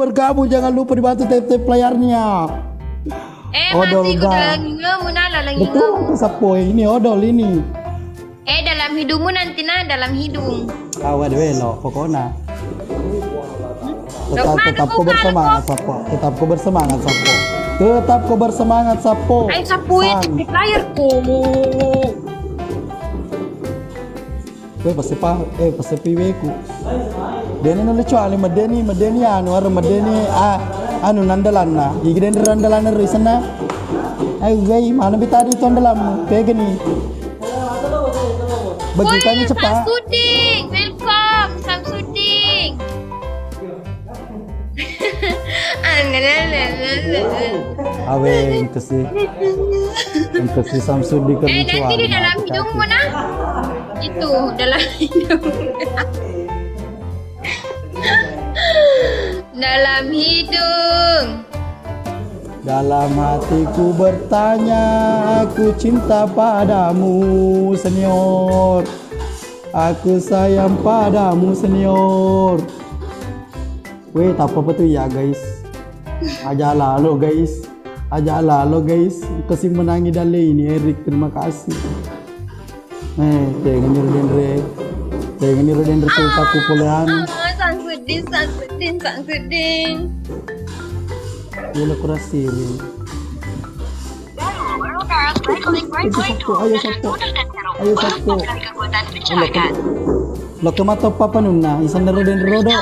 bergabung jangan lupa dibantu tap-tap layarnya. Odol ga. Betul sapo ini odol ini. Dalam hidungmu nanti dalam hidung. Awal welo pokoknya. Tetap kau bersemangat sapo. Tetap kau bersemangat sapo. Tetap kau bersemangat sapo. Ayo sapo tap layarku. Pasti piweku. Deni lucu ali madeni anu nandalanna. Igi den randalanna risana. Ayo gai mana bitari itu andalanmu. Pegani. Begitannya cepat. Samsuding, welcome Samsuding. Awe itu si Samsuding kerja. Nanti di dalam hidungmu nah. Itu dalam hidung. Dalam hidung. Dalam hatiku bertanya, aku cinta padamu senior. Aku sayang padamu senior. Weh, tak apa tuh ya guys. Aja lalu guys. Kasih menangi dale ini Erik, terima kasih. Jangan nyuruh Dendre sulta kupulehan. Sang Gila kurasiri. Ayo sabtu. Lo kemato papa nuna, isan daro den rodo.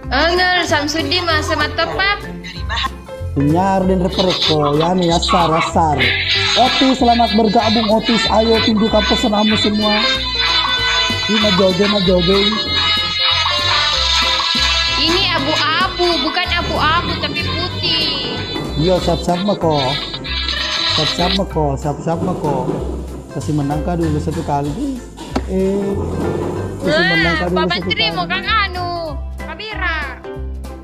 Angel Samsudin masa matopap. Nyar den repereko, yani asar. Otis selamat bergabung Otis, ayo tunjukkan pesanmu semua. Ini joge. Ini abu-abu, bukan abu-abu tapi putih. Iya, siap-siap mako. Kasih menangkah dulu satu kali. Kasih menangkah dulu Papa satu kali. terima Kang Anu, Kabira.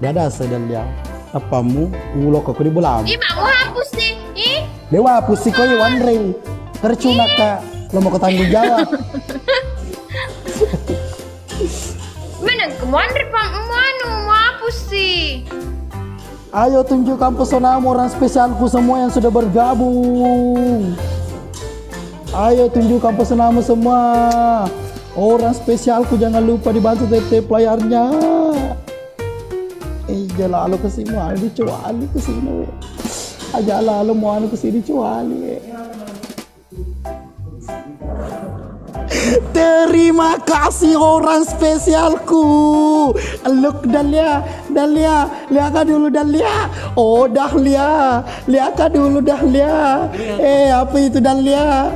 Dada sedang dia. Apamu? Ulok aku di bola. Ih, mau hapus sih. Ih. Dewa hapus sih kau ya one ring. Tercuna kak. Lo mau ketanggung jawab. Mana kemana Anu mau hapus sih? Ayo tunjukkan pesonamu orang spesialku semua yang sudah bergabung. Ayo tunjukkan pesonamu semua. Orang spesialku jangan lupa dibantu tap layarnya. Jala lo kesini mau dicuali kesini. Aja lo mau anu kesini cuali. Terima kasih orang spesialku. Look Dahlia, lihat dulu Dahlia. Oh Dahlia, lihat dulu Dahlia. Apa itu Dahlia?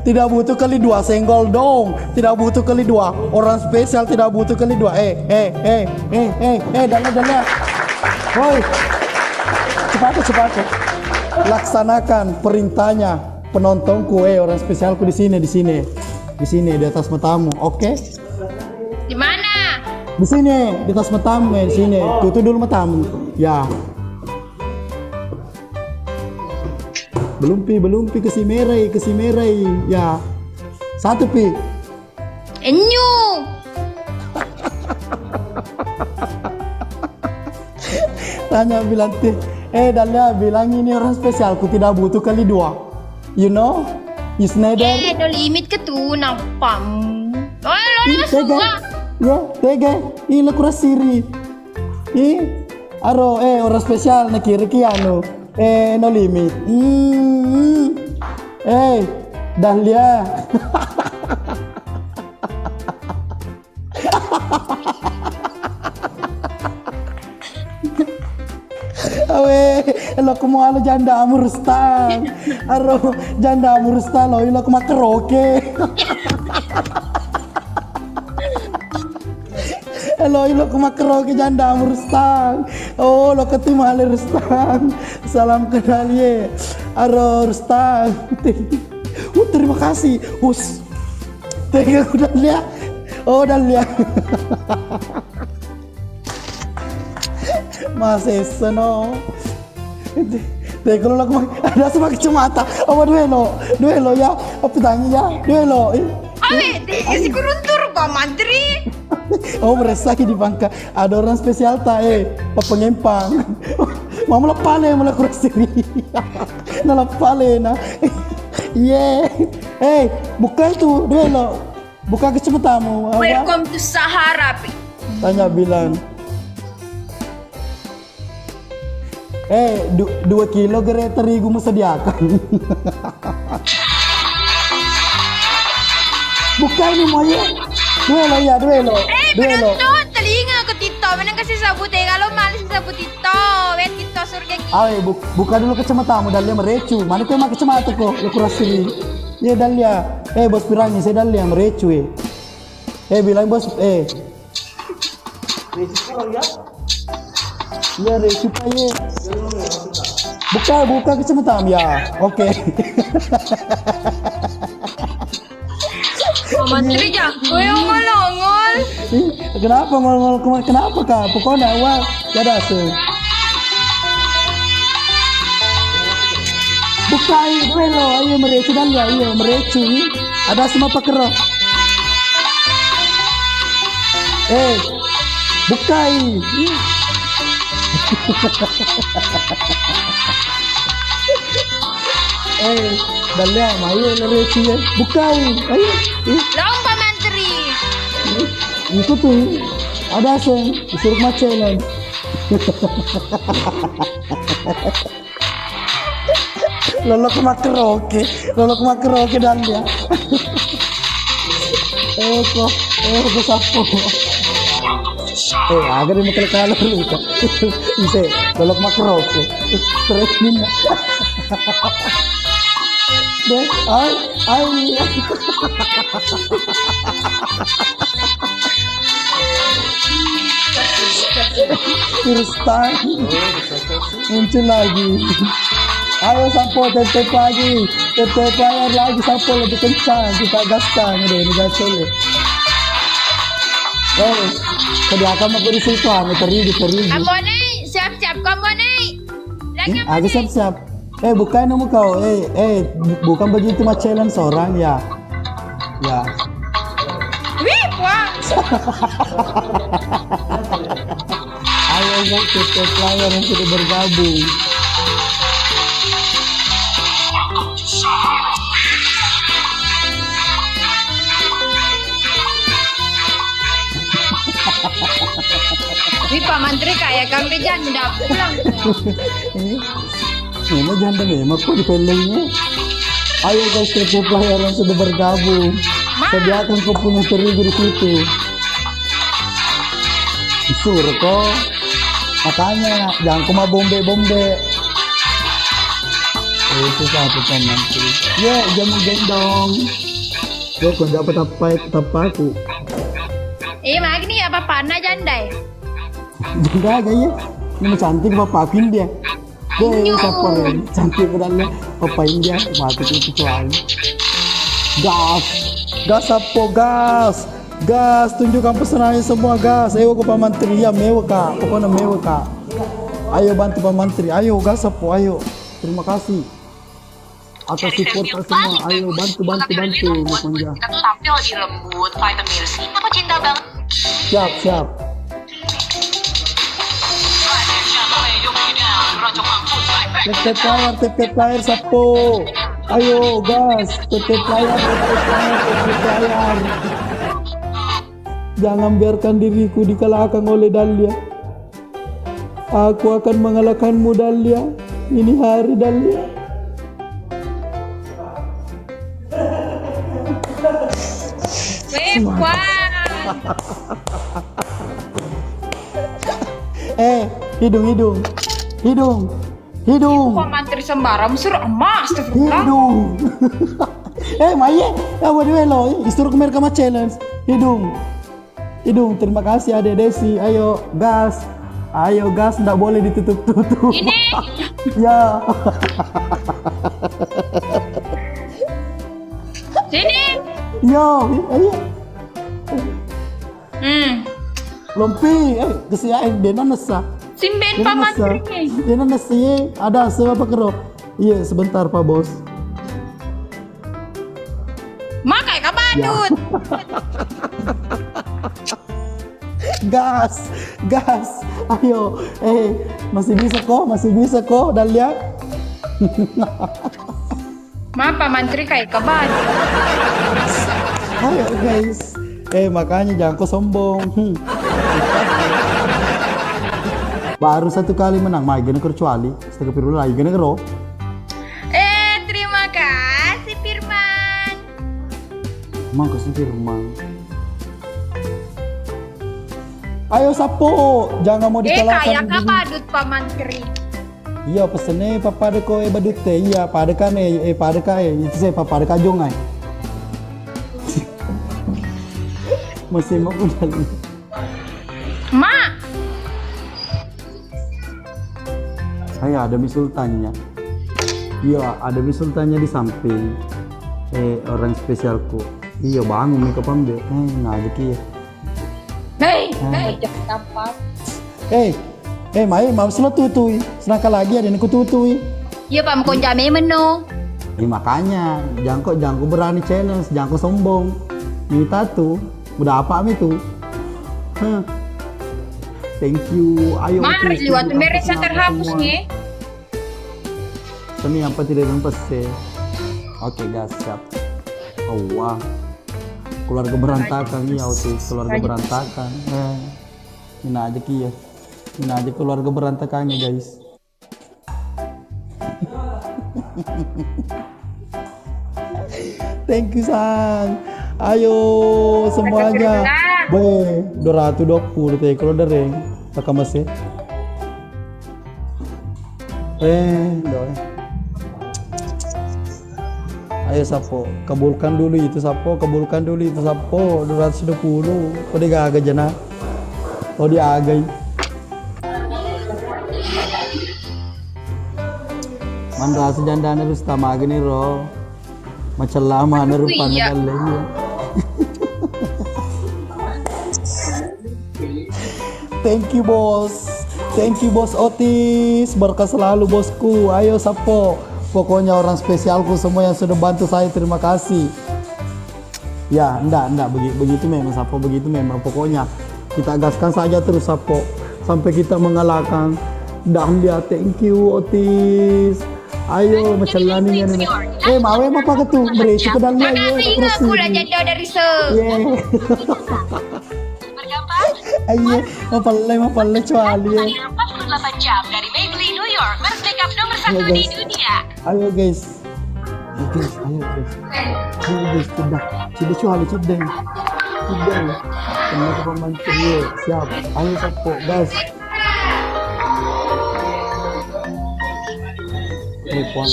Tidak butuh kali dua senggol dong. Tidak butuh kali dua. Orang spesial tidak butuh kali dua. Dahlia. Woi, cepat. Laksanakan perintahnya. Penontonku, orang spesialku di sini, di atas matamu, oke? Di mana? Di sini, di atas matamu, di sini. Tutup dulu matamu, ya. Belum pi, kesi merai, ya. Satu pi. Enyu. Tanya bilang Dahlia bilang ini orang spesialku tidak butuh kali dua. You know, you Snyder. No limit ke tu nampam. Lo semua. Ya, tega. Ini kurang siri. Orang spesial nak kira anu. No limit. Dahlia. Lo kemo alo janda amurustan. Janda amurustan lo kemo karaoke. Lo kemo karaoke janda amurustan. Oh, lo ketemu ale Rustan. Salam kenal ye. Rustan. Terima kasih. Tega udah lihat. Oh, udah lihat. Masih seno. Kalau lagu ada semakin cemata. Duelo ya. Apa tanya ya? Duelo. Awe, si kuruntur Pak Mantri. Oh meresaki di bangka. Ada orang spesial tak papengempang. Mau melepale mulai kurasiri. Nalepale na. Iya. Buka itu duelo. Buka kecepatamu. Welcome to Sahara. Tanya bilang. 2 kilo gere terigu mesediakan. Buka ini mau ya. Duelo. Penonton, telinga ke Tito. Menang kasih sabut kalau malas sabut Tito. Wet Tito surga gitu. Buka dulu kacamatamu Dalia merecu. Mana kau pakai kacamata kok? Lu kurasiri. Iya Dalia. Bos pirangi saya Dalia merecu bilang bos Recu ya. Iya recu pa Buka kacamatamu ya. Oke. Menteri jangan ngolong. Kenapa ngol kenapa kak? Pokoknya awal ada bukai duelo ayo merecu dan ya merecu ada semua pakero bukai Dalia ayo merecu ya bukai ayo Lomba Menteri itu tuh ada disuruh macelan lolok kemakeroke dan dia kok sapo agar dia makan kalori bisa lolok kemakeroke stres mina deh ay Kristan muncul lagi. Ayo sampo tetep layar lagi sampo lebih kencang kita gaskan ini gasole. Tadi akan mau di situ terigu. Abone siap-siap kamu nih. Lagi Aku siap-siap. Bukan kamu kau. Bukan begitu macelan seorang ya. Ya. Wih, wah. Ayo tetep layar yang sudah bergabung. Wih, Pak Menteri kayak kami jangan udah pulang. Ini jangan memang kok di pendengnya. Ayo guys, tetep layar yang sudah bergabung. Sediakan kau punya terigu di situ. Disuruh kok. Makanya jangan kau mah bombe. Itu satu Pak Menteri. Ya, jangan gendong. Kau dapat apa aku. Magni apa panah jandai? Janda aja ya. Ini cantik papakin dia. Siapa yang cantik berannya papain dia. Mati itu soalnya. Gas apa gas? Tunjukkan pesanannya semua gas. Ayo ke Pak Menteri ya mewah kak. Pokoknya mewah kak. Ayo bantu Pak Menteri. Ayo gas apa? Ayo. Terima kasih atas support semua. Ayo bantu. Kita tuh tampil di lembut, vitamin C. Aku cinta banget. Siap. Tetep layar sapo. Ayo gas. Tetep layar. Jangan biarkan diriku dikalahkan oleh Dalia. Aku akan mengalahkanmu Dalia. Ini hari Dalia. Wah. Hidung. Pak Menteri sembarang suruh emas. Hidung. Maya, kamu duelo. Disuruh ke Merkama Challenge. Hidung. Terima kasih Ade Desi. Ayo gas, nggak boleh ditutup-tutup. Ini. Ya. Sini. Yo, ayo. Lompi, kesiain dia nasa. Simben Pak Menteri. Dia nasa ada apa kero? Iya, sebentar Pak Bos. Makai kabadut. gas, gas. Ayo, masih bisa kok, Dahlia. Ma, Pak Menteri kayak kabar. Ayo guys, makanya jangan kau sombong. Baru 1 kali menang, gini kecuali. Astagfirullah, gini kero. Terima kasih Firman. Emang kasih Firman. Ayo Sapo, jangan mau dikalahkan. Kayak ka badut Pak Menteri. Iya pesennya papa de ko badut teh. Iya pada kan pada kai itu saya papa de kajong ai. Masih mau udah. Ma. Saya ada misultannya. Iya ada misultannya di samping. Orang spesialku. Iya bangun nih kapan be? Ngajak ya. Hei, jangan dapat. Mai mau selo tutui. Senaka lagi ada niku tutui. Iya Pak mau jame meno. Makanya jangan kau berani challenge, jangan kau sombong. Minta tuh, udah apa itu? Thank you. Ayo. Mari liwat beres terhapus nih. Kami apa tidak mempese. Oke guys, siap. Oh wah. Keluarga berantakan ya keluarga berantakan. Ini aja kia. Ini aja keluarga berantakannya guys. Thank you Sang. Ayo semuanya. 220 teh kalau dereng. Pakai masih. Doy. Ayo Sapo, kabulkan dulu itu Sapo, 220. Kau dia agak jana. Kau dia agak. Mandra sejandana harus tama gini ro. Macam lama na rupanya lagi. Thank you bos Otis, berkah selalu bosku. Ayo Sapo. Pokoknya orang spesialku semua yang sudah bantu saya, terima kasih. Ya, enggak, begitu memang Sapo, begitu memang. Pokoknya kita gaskan saja terus Sapo sampai kita mengalahkan Dahlia. Thank you Otis. Ayo macam laninya nih. Mawe apa ketu? Berisi ke Dahlia ya. Ingat pula janda dari se. Ayo, mapalai cuali ya. 48 jam dari Maybelline New York, merek makeup nomor 1 di dunia. Ayo guys, sudah cuali sudah. Kena ke pembantu siap. Ayo Sapo guys. Puan.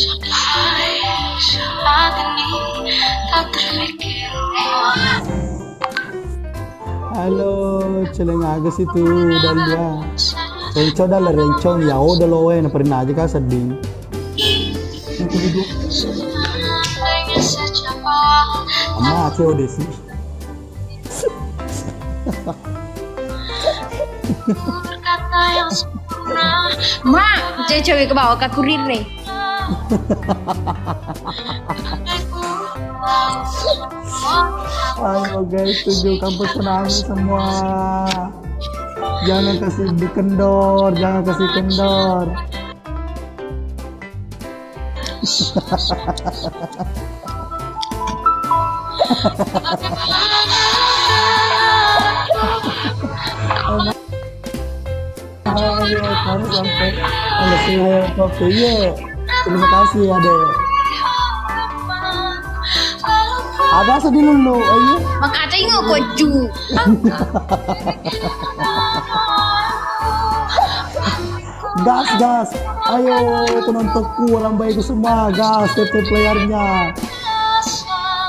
Saat ini tak terpikir. Halo, celeng agak situ Dahlia. Renco dalam rencong ya udah loe na pernah aja kan sedih. Duduk. Ama aku udah sih. Ma, cewek ke bawah ke kurir nih. Ayo guys, tujuh kampus penangis semua. Jangan kasih kendor, jangan kasih kendor. Ayo, kamu sampai selesai kopi ya. Terima kasih Ade. Ada sedih dulu, ayo. Makanya ingat koju. Gas, ayo penontonku orang baik semua, gas TT playernya.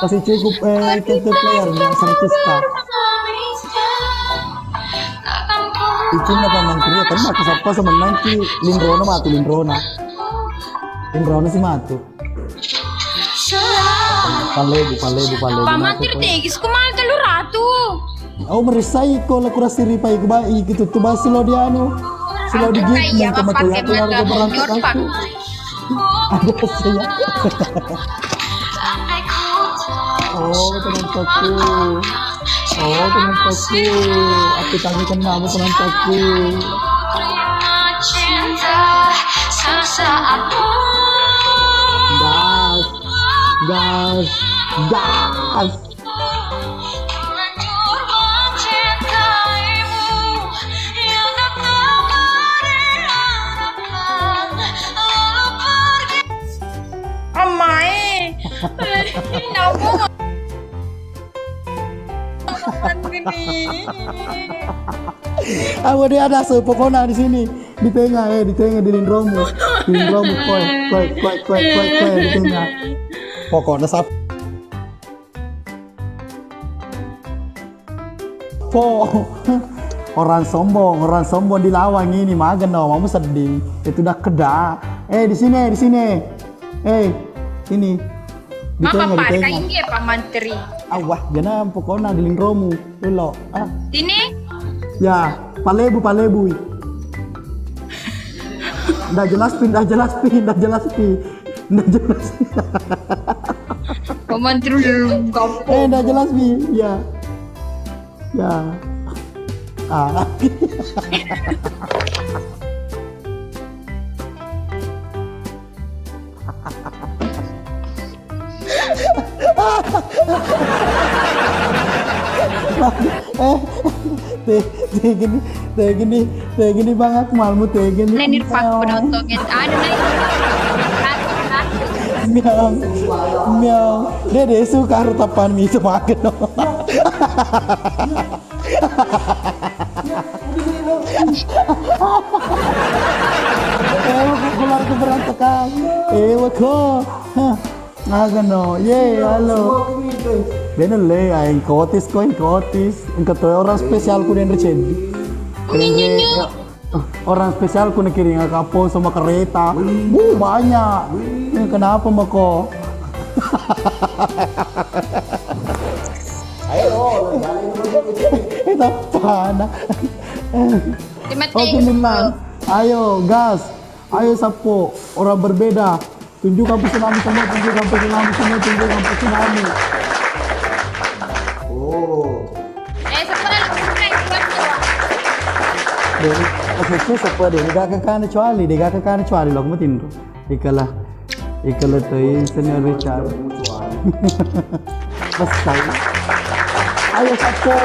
Kasih cukup TT playernya 100k. Icin apa mantri kan mati siapa sama nanti Lindrona matu Lindrona sih matu. Palebu. Pak Mantir tegis kumal telu ratu. Oh merisai ko la kurasi ripai ko ba gitu tuh basi lo dia anu. Selalu digigit ke mata ya keluarga berangkat aku. Ada saya. Oh, penontonku. Oh, penontonku. Aku tanya kenapa penontonku. Gas, gas. Amai. Namu. Aku dia ada sepokona di sini, di tengah di lindromu, koi, di tengah. Pokoknya orang sombong dilawan ini magen dong, kamu sedih. Itu udah keda. Di sini. Sini. Di Mama tengah. kain dia Pak Menteri. Awah, jangan pokoknya di lindromu. Dulu. Sini. Ya, palebu. Nggak jelas pi. Pak Menteri dalam kampung. Nggak jelas pi. Ya. Teh gini banget malmu teh gini. Lenir pak penontonnya. Ada Miau. Dede suka rutapan mi semakin. Keluar ke berantakan. Kok. No. Halo. Bener le, yang kotis. Yang ketua orang spesial ku yang recedi. Orang spesial ku kirim kapal sama kereta. Banyak. Kenapa mako? Ayo, itu apa? Oke, Milan. Ayo, gas. Ayo sapo, orang berbeda. Tunjukkan pesan semua. Dari siapa deh? Dia gak kecuali loh, kamu tidur. Ikalah tuh senior Richard. Besar. Ayo sapo,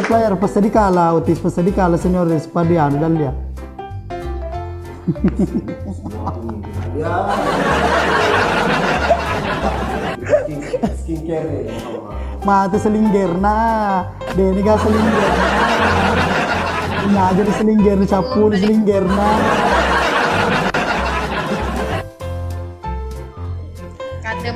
player. Pasadi kala senior Richard dan dia. Skincare mati selingger Deni gak selingger jadi selingger capur selingger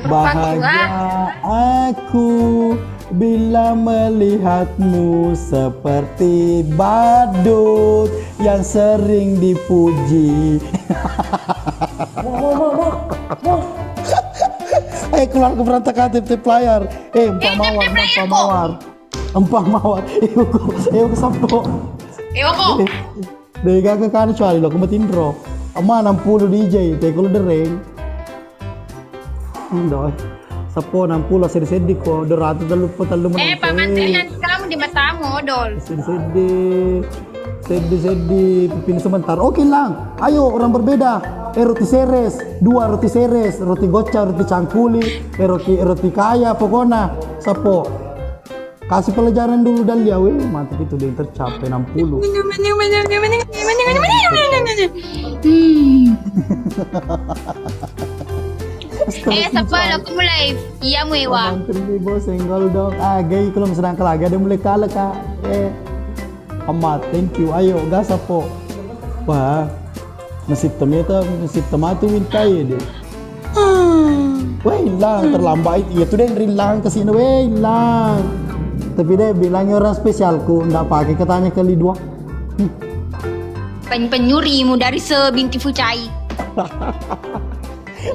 bahagia aku bila melihatmu seperti badut yang sering dipuji. Keluar ke berantakan tim player. Empah mawar. Ke sapo. Kok. Dega ke kan cuali lo kamu tindro. Ama 60 DJ, teh kalau dereng. Ndoi. Sapo 60 sedih kok, 200 terlalu menang. Pak Menteri nanti kamu di matamu, Dol. Sedih, pipin sebentar. Oke lang, ayo orang berbeda. Roti seres, 2 roti seres, roti gocca, roti cangkuli, roti kaya, pokoknya. Sapo, kasih pelajaran dulu Dalia, mati itu dia tercapai 60. Sapo lo kamu live, iya mewah. Menteri bos senggol dong. Gay kalau sedang kelaga ada mulai kalah kak. Amat, thank you. Ayo, gas sapo. Wah. Nasib temati minta ya deh. Wah hilang terlambat itu dia hilang kesini hilang. Tapi dia bilangnya orang spesialku ndak pakai katanya kali 2. Penyurimu dari sebinti fucai.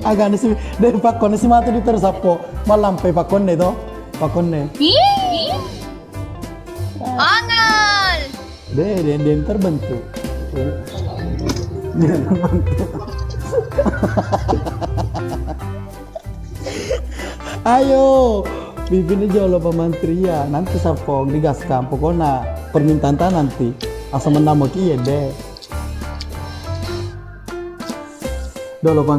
Agak nasi dari pakon nasi mati di tersapo malam pe pakon itu Angal. Dia terbentuk. Ayo Bibin aja lo Pak Menteri ya. Nanti sapong digaskan. Pokoknya permintaan ta nanti. Asal menambah iya deh. Dolo bang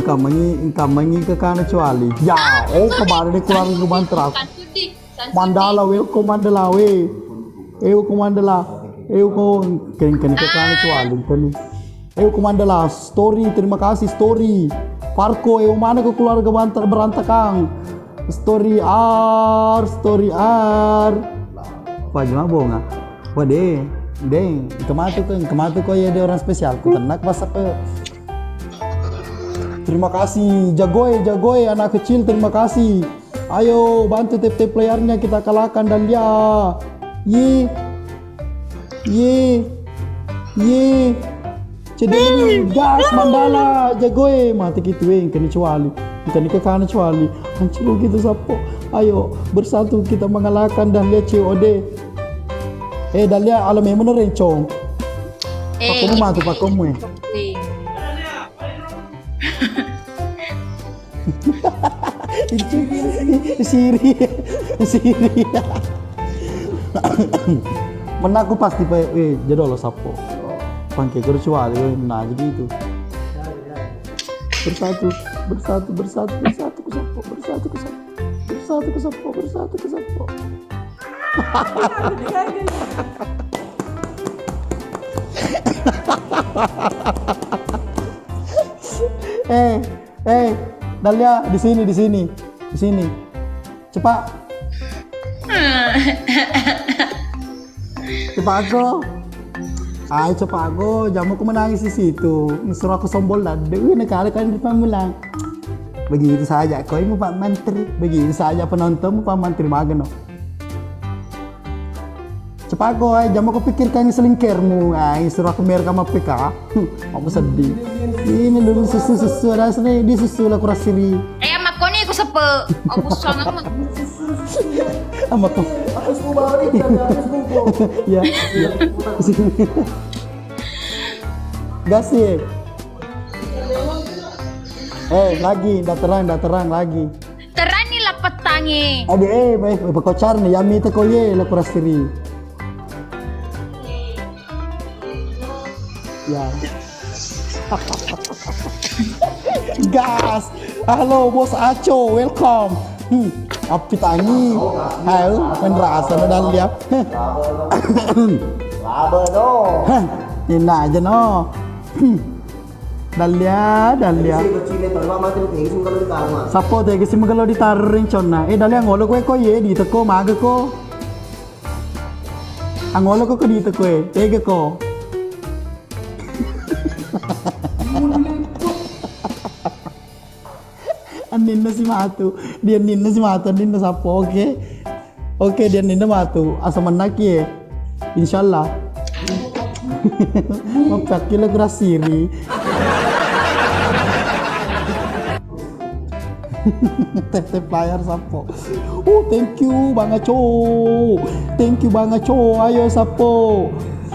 kamangi ke kana cuali. Ya, kemarin di keluar ke Bantra. Mandala ko mandala we. Ko mandala. Ko kan ke kana cuali kan. Ko mandala story, terima kasih story. Parko mana ke keluarga berantakan. Story R. Pajama bonga. Wade, deng, kematu ko ya dia orang spesial. Ku tenak pas apa. Terima kasih Jagoy anak kecil, terima kasih. Ayo bantu TP playernya kita kalahkan Dahlia. Ye. Cedeli gas Mandala Jagoy mati gitu kena cuali. Kita ke kanan cuali. Hancur gitu sapo. Ayo bersatu kita mengalahkan Dahlia COD. Dahlia alam yang bener rencong. Pakomu mati pakomu. Siri menaku pasti jadol sapo pangke kecuali nah jadi itu bersatu ke sapo Dahlia di sini. Cepat aku. Cepat aku. Jamu aku menangis di situ. Suruh aku sombol lah. Dewi nekali kalian di pamulang. Begitu saja. Kau ini Pak Menteri. Begitu saja penontonmu Pak Menteri Magno. Cepat aku. Jamu aku pikirkan selingkirmu. Suruh aku merekam PK. Aku sedih. Ini dulu susu rasanya di susu lah kurang siri. Makoni aku sepe. Aku sangat. Sama kau. Aku suka ya. Gasip. Lagi, dah terang lagi. Terang ni lah petangi. Baik, berkocar nih, yami te koye lah kurang siri. Ya. Gas. Halo Bos Aco, welcome. Api tangi. Halo, penrasa dan lihat. Laba do. Ini aja no. Dahlia. Sapo tegi sim kalau ditaruhin conna. Dahlia ngolo ko ye di teko maga ko. Angolo ko di teko tege ko. Ninna si Matu, ninna sapo, oke, dia ninna Matu, asal menaki insyaallah. Mapak kilo grasiri. Tep player sapo. Thank you Bang Aco.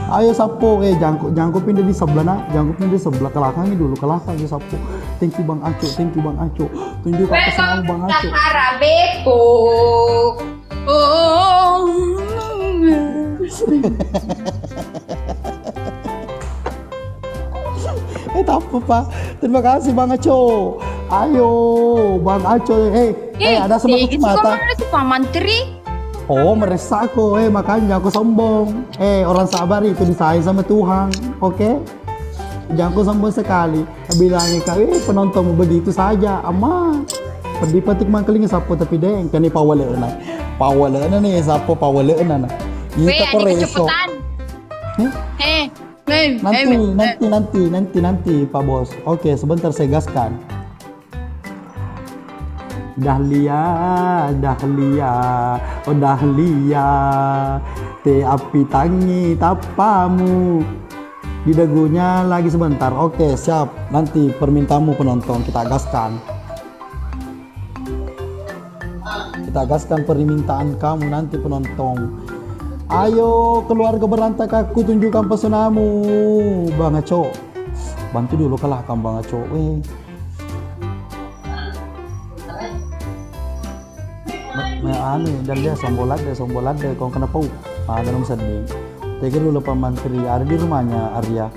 Ayo sapo, jangan pindah di sebelah kelakang ini dulu kelakang ya sapo. Thank you Bang Aco. Tunjuk apa sama Bang Aco. Arabeku. Tak apa. Terima kasih Bang Aco. Ayo Bang Aco. Ada semangat mata. Pak Menteri. Meresah aku, makanya aku sombong. Orang sabar itu disayang sama Tuhan, oke? Jangan kau sombong sekali. Bilangnya kau, penontonmu begitu saja, aman. Perdi petik mangkeling sapo tapi deng, kan ni pawaleuna nih, sapo pawaleuna. Kita koreso. Nanti, Pak Bos. Oke, sebentar saya gaskan. Dahlia, te api tangi tapamu di dagunya lagi sebentar. Oke, siap. Nanti permintaanmu penonton kita gaskan. Permintaan kamu nanti penonton. Ayo keluarga berantak aku tunjukkan pesonamu, Bang Aco. Bantu dulu kalahkan Bang Aco. anu dan dia sombolat deh kau kenapa ganong sedih. Tega dulu Pak Menteri ada di rumahnya Arya.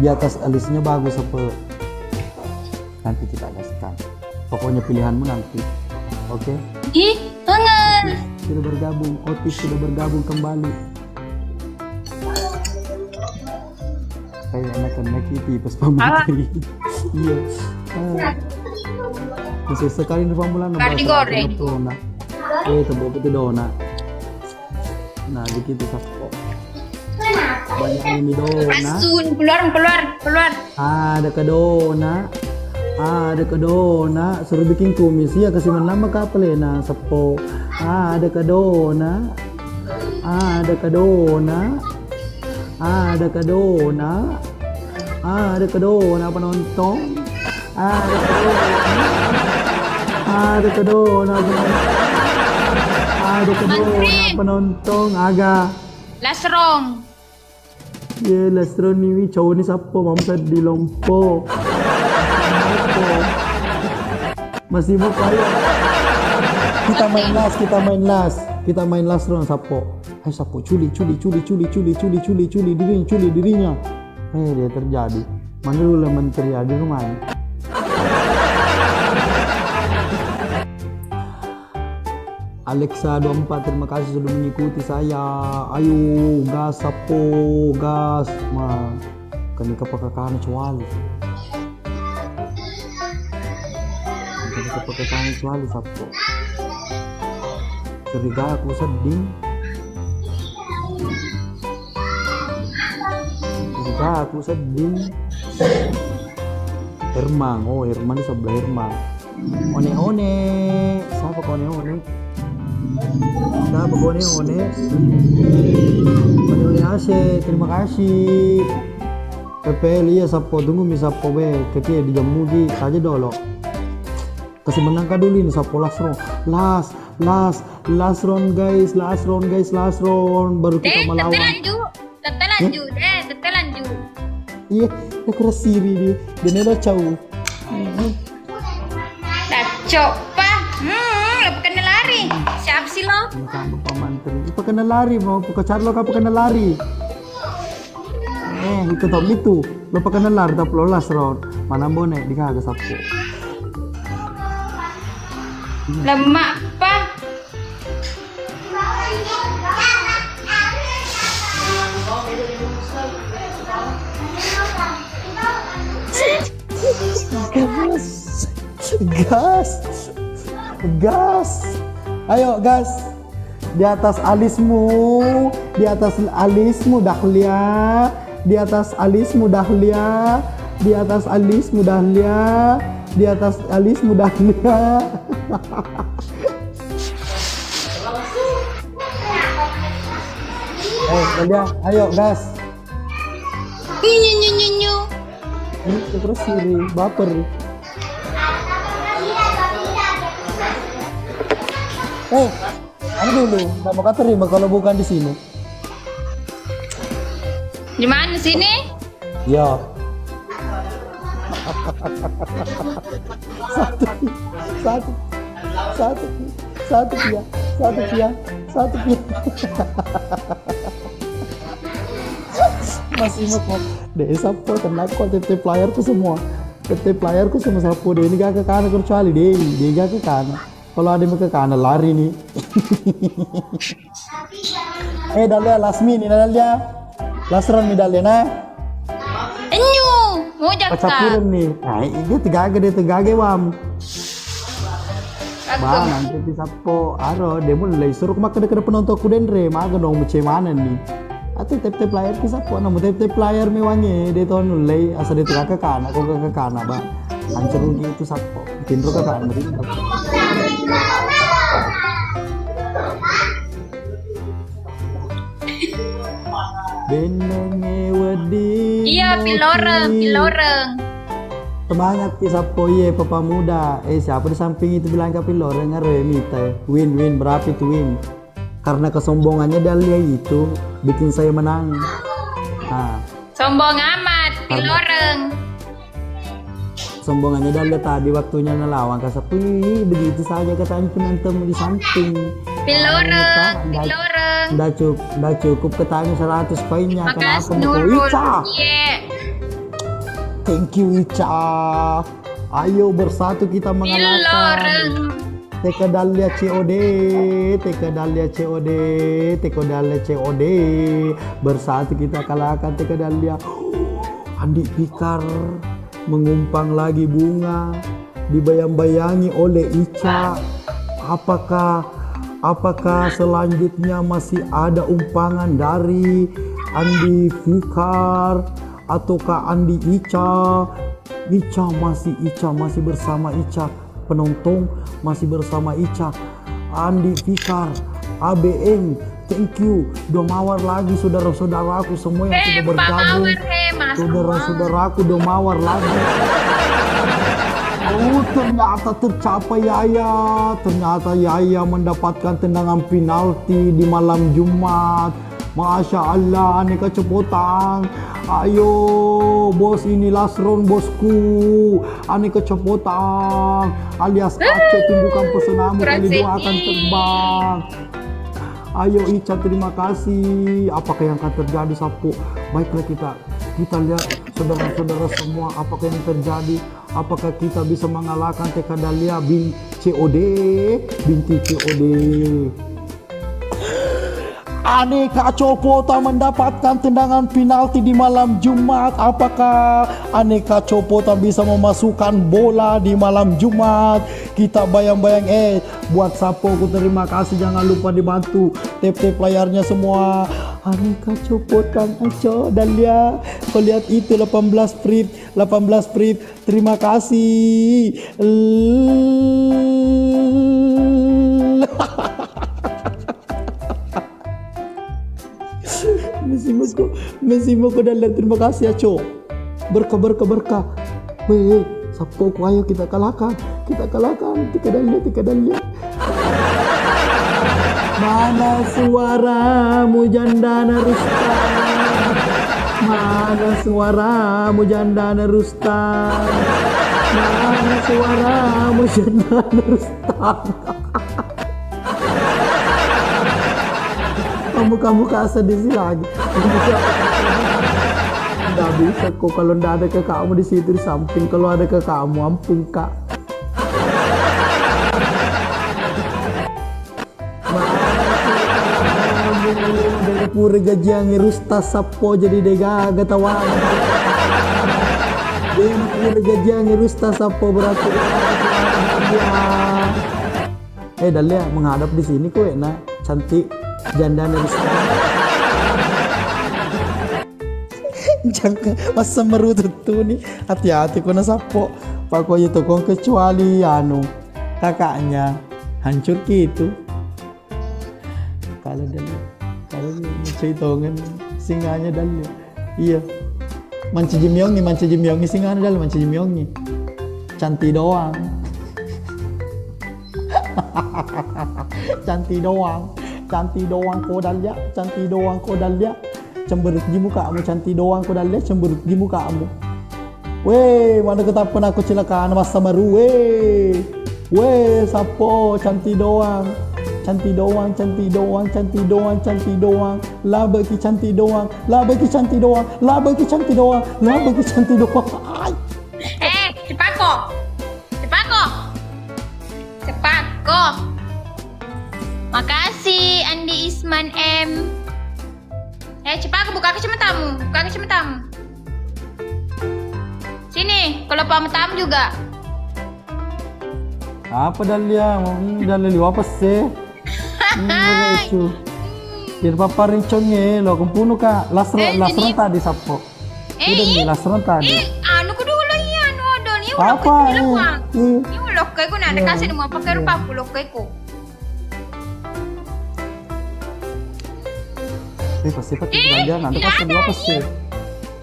Di atas alisnya bagus apa? Nanti kita kasihkan. Pokoknya pilihanmu nanti. Oke? Ih, kangen. Sudah bergabung, Otis sudah bergabung kembali. Kayak anak-anak itu pas Pak Menteri. Iya. Bisa sekali di pamulan Kardi goreng. Tebok itu dona. Nah, begitu Sapo. Banyak ini dona. Asun, keluar. Ada kedona. Suruh bikin kumis ya kasih nama kapelena Sapo. Ada kedona. Penonton. Ada kedona penonton aga. Lasrong. Ye Lasron ni cowok ni siapa mamsa di Lompo. Masih mau kaya. Kita main Lasron Sapo. Hai Sapo culi dirinya. Dia terjadi. Mana dulu menteri di rumah. Alexa 24 terima kasih sudah mengikuti saya. Ayo gas Sapo, gas. Kani kapakakana cuali. Sapo. Curiga aku sedih. Hermang, Herman di sebelah Hermang. One. Siapa kau one? One Ase, terima kasih. Pepe liya Sapo tunggu mi Sapo be, keke di jamu di saja dulu. Kasih menangkah dulu ini Sapo Lasron. Lasron guys, baru kita melawan. Tete lanjut. Iya, aku rasiri dia. Dan ada cau. Coba. Lo kena lari. Siap sih lo? Kamu Pak Menteri. Itu kena lari, mau ke Charlo kamu kena lari. Itu top itu. Lo kena lari tapi lo Lasron. Mana bonek di kagak Sapo. Lemak pa. Gas. Ayo gas. Di atas alismu Dahlia. Dahlia, ayo gas. Nyu. Terus siri, baper. Anu dulu, nggak mau terima kalau bukan di sini. Di mana sini? Ya. Satu pia. Masih mau deh Sapo tenang kok TT playerku semua Sapo deh ini gak ke kanan kecuali dia gak ke kanan. Kalau ada yang ke kanan lari nih. Dahlia Lasmi nih Dahlia. Lasron nih Dahlia nah. Enyu, mau jaksa. Pacapuran nih. Nah, dia tegage wam. Nanti di Sapo, dia mulai suruh makan dekat penonton kudendre, maga dong mana nih. Atau tep player ki Sapo, namun tep player mewahnya dia tahun mulai asal dia tegak ke kanan, kok ke kanan ba. Hancur gitu Sapo, tinro ke kanan gitu. Benenge wedi. Iya, piloreng. Semangat ki Sapo ye papa muda. Siapa di samping itu bilang ke piloreng Remita. Win berapa itu win? Karena kesombongannya Dahlia itu bikin saya menang. Sombong amat, piloreng. Sombongannya Dahlia tadi waktunya ngelawan kasap. Wih, begitu saja katanya penonton di samping. Piloreng. Nggak cukup katanya 100 poinnya. Makasih Kenapa Nurul. Ica? Iya. Thank you Ica. Ayo bersatu kita mengalahkan. TK Dahlia COD, TK Dahlia COD, TK Dahlia COD. Bersatu kita kalahkan TK Dahlia. Andi Fikar mengumpang lagi bunga, dibayang-bayangi oleh Ica. Apakah selanjutnya masih ada umpangan dari Andi Fikar ataukah Andi Ica? Ica masih bersama Ica. Penonton masih bersama Ica. Andi Fikar, ABM, thank you. Udah mawar lagi saudara-saudaraku semua yang sudah bergabung. Saudara-saudaraku udah mawar lagi. Oh, ternyata tercapai Yaya. Ternyata Yaya mendapatkan tendangan penalti di malam Jumat. Masya Allah, aneka cepotan. Ayo, bos ini last round bosku. Aneka cepotan alias Aceh, tunjukkan pesenamu kali 2 akan terbang. Ayo Ica, terima kasih. Apakah yang akan terjadi Sapo? Baiklah kita lihat saudara-saudara semua apakah yang terjadi. Apakah kita bisa mengalahkan TK Dahlia binti COD. Aneka Copota mendapatkan tendangan penalti di malam Jumat. Apakah Aneka Copota bisa memasukkan bola di malam Jumat? Kita bayang-bayang. Buat Sapoku terima kasih, jangan lupa dibantu tap-tap layarnya semua. Aneka Copota Aco Dahlia, kau lihat itu 18 free. Terima kasih. Mesimo Dahlia, terima kasih Aco. Berkah. Weh, Sapoku, ayo kita kalahkan. Tika Dahlia. Mana suaramu Jandana Rustam? Mana suaramu Jandana Rustam? Mana suaramu Jandana Rustam? Kamu kasar di sini lagi. Nggak bisa kok kalau nggak ada ke kamu di situ di samping. Kalau ada ke kamu, ampun kak. Dari pura gajiangi Rusta Sapo jadi dega gatawan. Dari pura gajiangi Rusta Sapo berarti. Dahlia menghadap di sini kok enak, cantik. Jandana Rusta. Jangan masa merutut tuh nih. Hati-hati kena Sapo. Pokoknya tuh kok kecuali kakaknya hancur gitu. Kalau hitungan singanya Dahlia. Iya. Manci Jimyongi singanya Dahlia, Manci Jimyongi. Cantik doang. Cantik doang kau Dahlia. Cemberut di mukamu, cantik doang kau Dahlia, cemberut di mukamu. Weh, mana ketapan aku cilakaan masa baru weh, Sapo, cantik doang. Lah bagi cantik doang. Ay. Cepako. Makasih Andi Isman M. Cepako, buka kacamatamu. Sini, kalau pamam juga. Apa Dahlia? Dahlia apa sih? Jadi paparin congnya lo kumpuno ka lasron tadi Sapo. Udah nih lasron tadi. Anu ko dulu ya, odol. Apa? Yung lokay ko na kasi mo pakai rupa ko lokay ko. Pasti Dahlia, nanti pasti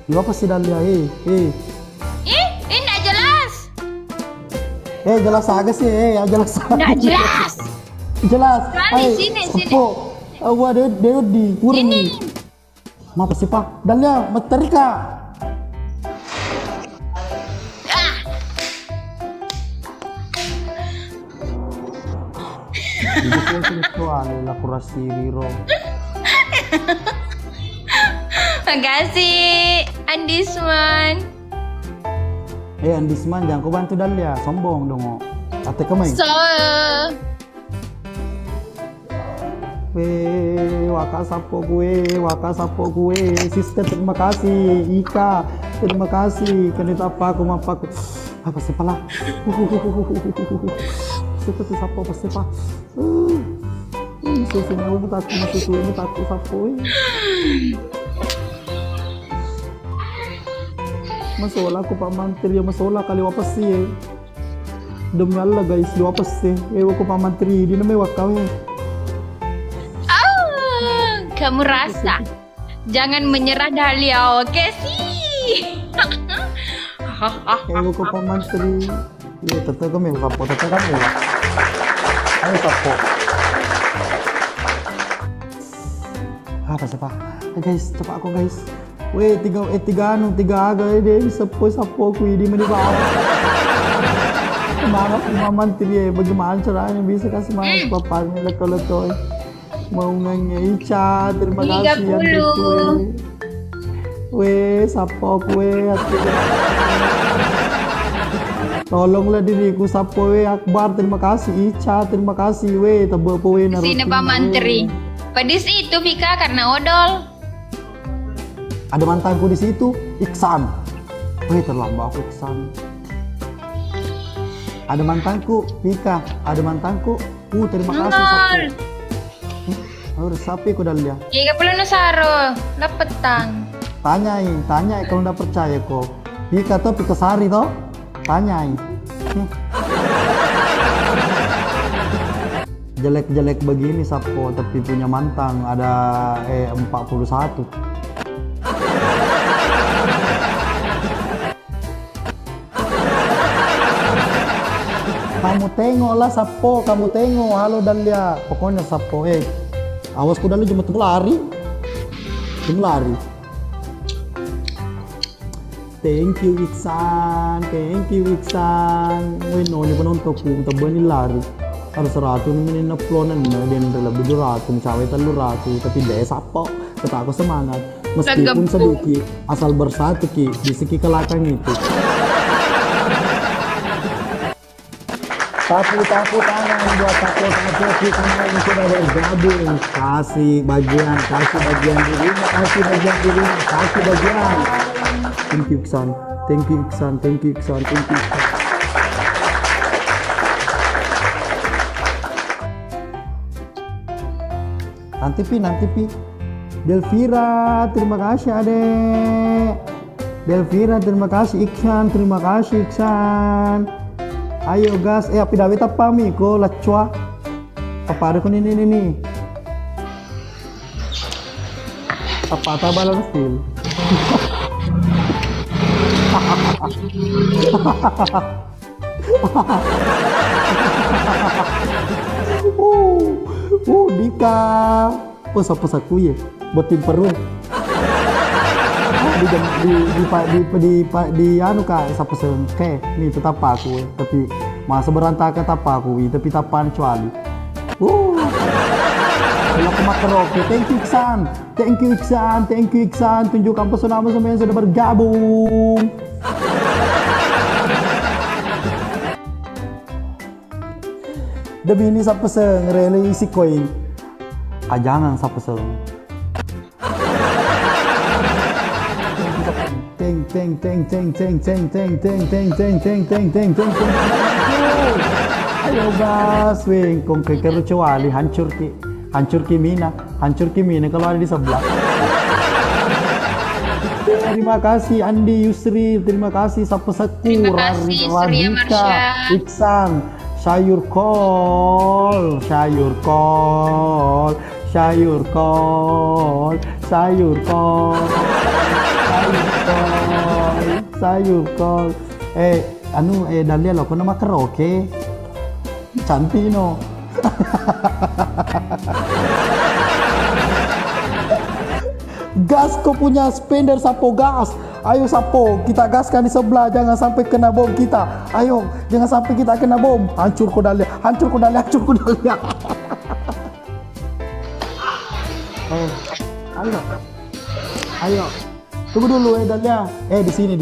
dua pasti Dahlia. Nggak jelas. Jelas agak sih, jelas. Nggak jelas. Jelas. Sini. Sapo. Ada di kurni. Apa sih Pak? Dahlia, materi Kak. Video virtual la kurasiri ro. Makasih, Andisman. Andisman jangan kau bantu Dalia, sombong dong. Ate kemai. So, wakasapo gue, sister terima kasih, Ika terima kasih, kenapa aku mampaku apa sih pala, seperti sapo apa sih pak, sesungguhnya aku takut masuk ini takut sapo, masalah aku Pak Menteri ya masalah kali apa sih, demi Allah guys, lu apa sih, aku Pak Menteri di namanya wakau ya. Kamu rasa jangan menyerah Dahlia, oke sih? Aku Pak Menteri, iya tetap kami sapo, tetap kami lah. Ayo sapo. Apa sih Pak? Guys, cepat aku guys. Weh tiga aga deh sapo aku di mana Pak? Semangat Pak Menteri, bagaimana caranya bisa kasih semangat bapaknya leto-leto. Mau nanya Ica, terima kasih yang itu. Weh, sapo kue. Tolonglah diriku sapo weh Akbar, terima kasih Ica, terima kasih weh tebel kue naruh. Sini Pak Menteri. Pedis itu Vika karena odol. Ada mantanku di situ, Iksan. Weh terlambat aku Iksan. Ada mantanku, Vika. Ada mantanku. Terima kasih sapo. Harus sapi ku Dalia. Iya perlu nasaro, lepetang. Tanyai kalau nggak percaya kok. Pika tuh Pika Sari toh, tanyai. Jelek-jelek begini sapo tapi punya mantan ada 41. Kamu tengoklah sapo, kamu tengok. Halo Dalia, pokoknya sapo awas ku Dalia cuma lari. Thank you Iksan. Weno ni penontonku tabani lari. Harus ratu ni naplonan na din lebih ratu cawe telu ratu tapi dia sapo tetap aku semangat meskipun sedikit asal bersatu ki di segi kelakang itu. Sapu tangan buat sapu sama Joki karena ini sudah bergabung. Kasih bagian dirinya, kasih bagian. Thank you Iksan. Nanti pi. Delvira, terima kasih adek. Delvira, terima kasih Iksan, Ayo gas, api David apa mi? Ko lacua. Apa ada ko ini? Apa tabalan feel? Dika. Pesa kuye, botin perut. Di anu kak sapa ke nih tetap aku tapi masa berantakan tapa aku tapi tapan cuali kalau ke karaoke. Thank you Iksan, tunjukkan pesona semua yang sudah bergabung. Demi ini sapa relasi koin jangan sapa Ayo gas, wing kong kerucuali hancur ki mina kalau ada di sebelah. Terima kasih Andi Yusri, terima kasih Sapa Sekur, Radika, Iksan, sayur kol. Dalia lo kau nama karaoke cantik no. Gas kau punya spender sapo gas. Ayo sapo kita gaskan di sebelah, jangan sampai kena bom kita. Ayo jangan sampai kita kena bom. Hancur kau Dalia. Ayo. Ayo. Tunggu dulu Dahlia. Di sini.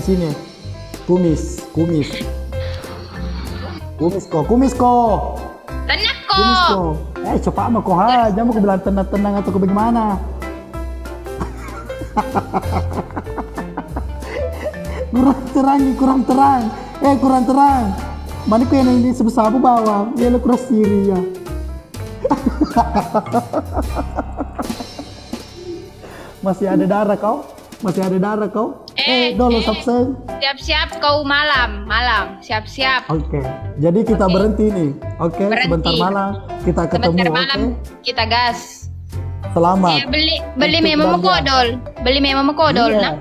Kumis ko. Tenang Kumis kok. ko. Cepat mah kok aja mau bilang tenang atau ke bagaimana? kurang terang. Mana kau yang ini sebesar apa bawah? Ya lu kurang siri ya. Masih ada darah kau? Dulu subscribe. Siap-siap kau malam. Siap-siap. Oke. Jadi kita berhenti nih. Oke, sebentar malam kita ketemu. Sebentar malam kita gas. Selamat. Beli memo kodol. Nah.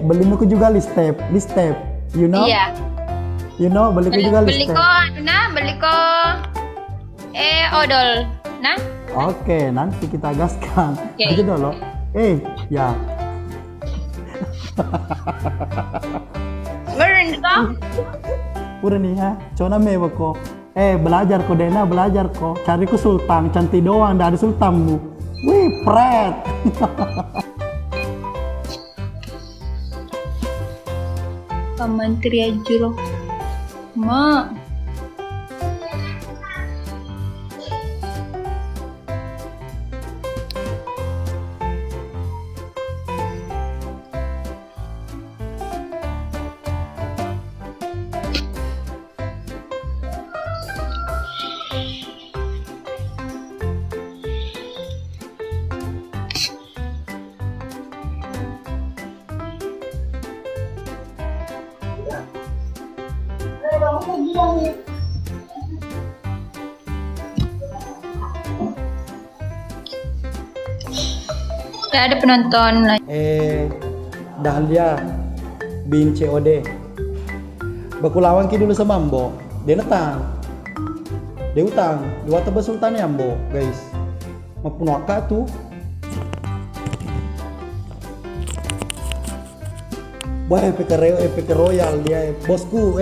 Beli aku juga list step. You know? Iya. You know, beli aku juga list step. Beli ko odol. Nah. Oke, nanti kita gaskan. Aja dulu. Ya. Beren ko? Udah nih ya, cona mewah ko. Belajar ko Dena, cari ko sultan, cantik doang dari sultanmu. Wih, pret. Menteri aja loh. Ma. Ya ada penonton. Dahlia bin COD. Bakulawang ki dulu sama Mbo. Dia netang. Dia utang. Dua tebes sultan ya Mbo, guys. Mapunaka tuh. Wah, PK Royal dia bosku.